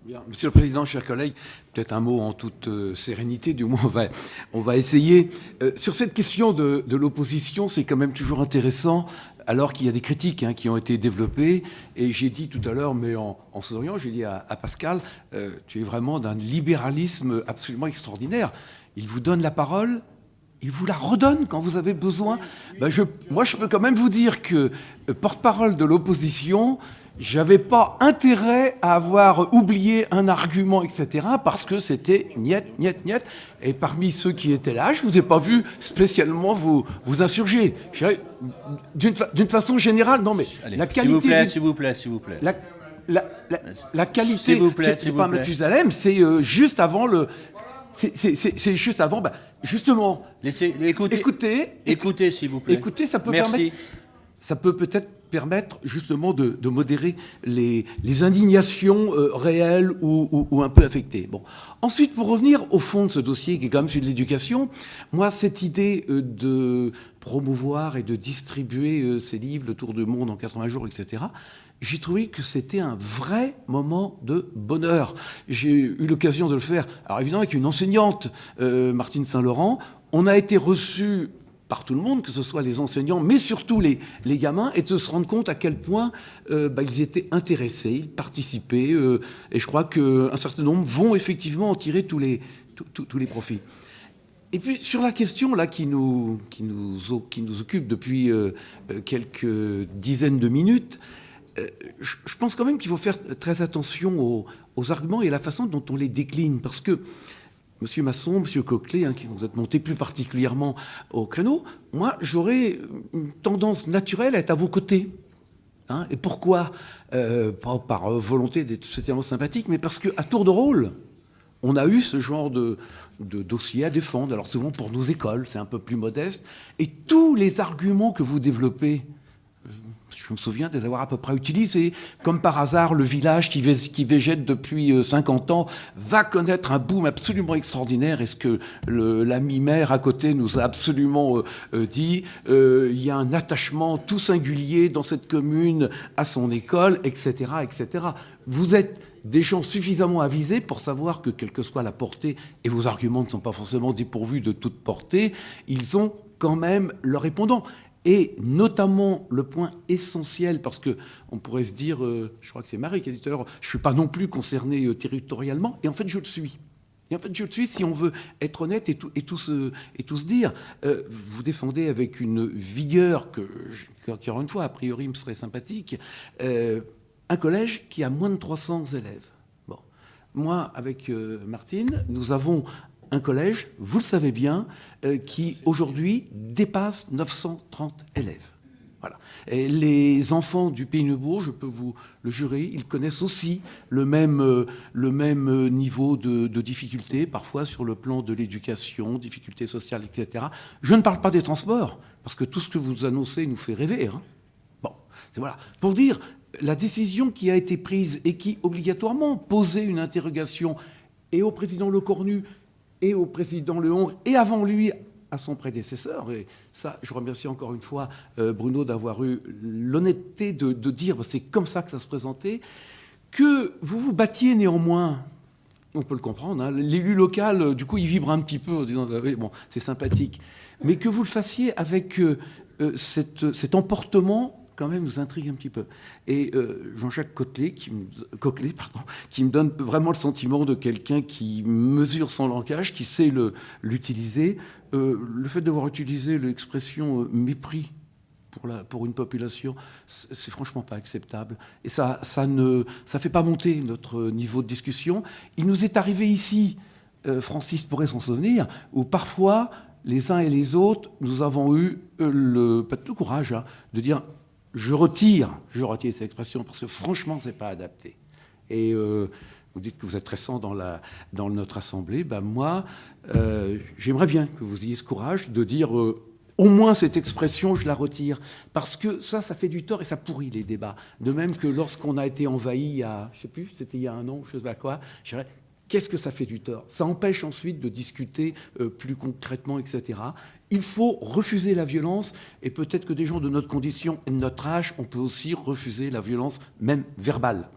Bien. Monsieur le Président, chers collègues, peut-être un mot en toute sérénité, du moins on va essayer. Sur cette question de l'opposition, c'est quand même toujours intéressant, alors qu'il y a des critiques qui ont été développées. Et j'ai dit tout à l'heure, mais en souriant, j'ai dit à Pascal, tu es vraiment d'un libéralisme absolument extraordinaire. Il vous donne la parole, il vous la redonne quand vous avez besoin. Ben moi, je peux quand même vous dire que, porte-parole de l'opposition, j'avais pas intérêt à avoir oublié un argument, etc., parce que c'était niet, niet, niet. Et parmi ceux qui étaient là, je vous ai pas vu spécialement vous insurger. D'une façon générale, non mais allez, la qualité... S'il vous plaît. La qualité... S'il vous plaît, c'est pas Mathusalem, c'est juste avant le... C'est juste avant, justement... Écoutez, s'il vous plaît. Écoutez, ça peut Merci. permettre... Ça peut peut-être permettre justement de modérer les indignations réelles ou un peu affectées. Bon. Ensuite, pour revenir au fond de ce dossier, qui est quand même celui de l'éducation, moi, cette idée de promouvoir et de distribuer ces livres, Le Tour du Monde en 80 jours, etc., j'ai trouvé que c'était un vrai moment de bonheur. J'ai eu l'occasion de le faire, alors évidemment avec une enseignante, Martine Saint-Laurent. On a été reçus par tout le monde, que ce soit les enseignants, mais surtout les gamins, et de se rendre compte à quel point ils étaient intéressés, ils participaient, et je crois qu'un certain nombre vont effectivement en tirer tous les profits. Et puis sur la question là qui nous occupe depuis quelques dizaines de minutes, je pense quand même qu'il faut faire très attention aux arguments et à la façon dont on les décline, parce que Monsieur Masson, Monsieur Coquelet, qui vous êtes montés plus particulièrement au créneau, moi, j'aurais une tendance naturelle à être à vos côtés. Et pourquoi pas par volonté d'être spécialement sympathique, mais parce qu'à tour de rôle, on a eu ce genre de dossier à défendre. Alors souvent pour nos écoles, c'est un peu plus modeste. Et tous les arguments que vous développez, je me souviens de les avoir à peu près utilisés. Comme par hasard, le village qui végète depuis 50 ans va connaître un boom absolument extraordinaire. Est-ce que l'ami maire à côté nous a absolument dit il y a un attachement tout singulier dans cette commune à son école, etc., etc. Vous êtes des gens suffisamment avisés pour savoir que, quelle que soit la portée, et vos arguments ne sont pas forcément dépourvus de toute portée, ils ont quand même leur répondant. Et notamment le point essentiel, parce qu'on pourrait se dire, je crois que c'est Marie qui a dit tout à l'heure, je ne suis pas non plus concerné territorialement, et en fait je le suis. Et en fait je le suis si on veut être honnête et tout se dire. Vous défendez avec une vigueur qui, encore une fois, a priori me serait sympathique, un collège qui a moins de 300 élèves. Bon. Moi, avec Martine, nous avons un collège, vous le savez bien, qui aujourd'hui dépasse 930 élèves. Voilà. Et les enfants du Pays Neubourg, je peux vous le jurer, ils connaissent aussi le même niveau de difficulté, parfois sur le plan de l'éducation, difficultés sociales, etc. Je ne parle pas des transports, parce que tout ce que vous annoncez nous fait rêver. Bon, c'est voilà. Pour dire, la décision qui a été prise et qui, obligatoirement, posait une interrogation et au président Lecornu et au président Lehongre, et avant lui, à son prédécesseur. Et ça, je remercie encore une fois Bruno d'avoir eu l'honnêteté de dire, c'est comme ça que ça se présentait, que vous vous battiez néanmoins, on peut le comprendre, l'élu local, du coup, il vibre un petit peu en disant, oui, bon, c'est sympathique, mais que vous le fassiez avec cet emportement, quand même, nous intrigue un petit peu. Et Jean-Jacques Coquelet, qui me donne vraiment le sentiment de quelqu'un qui mesure son langage, qui sait l'utiliser. Le fait d'avoir utilisé l'expression mépris pour une population, c'est franchement pas acceptable. Et ça fait pas monter notre niveau de discussion. Il nous est arrivé ici, Francis pourrait s'en souvenir, où parfois, les uns et les autres, nous avons eu peut-être le courage de dire je retire cette expression parce que franchement, c'est pas adapté. Et vous dites que vous êtes récent dans notre assemblée. Moi, j'aimerais bien que vous ayez ce courage de dire au moins cette expression, je la retire. Parce que ça fait du tort et ça pourrit les débats. De même que lorsqu'on a été envahi il y a, je sais plus, c'était il y a un an, je sais pas quoi, je dirais, qu'est-ce que ça fait du tort? Ça empêche ensuite de discuter plus concrètement, etc. Il faut refuser la violence, et peut-être que des gens de notre condition et de notre âge, on peut aussi refuser la violence, même verbale.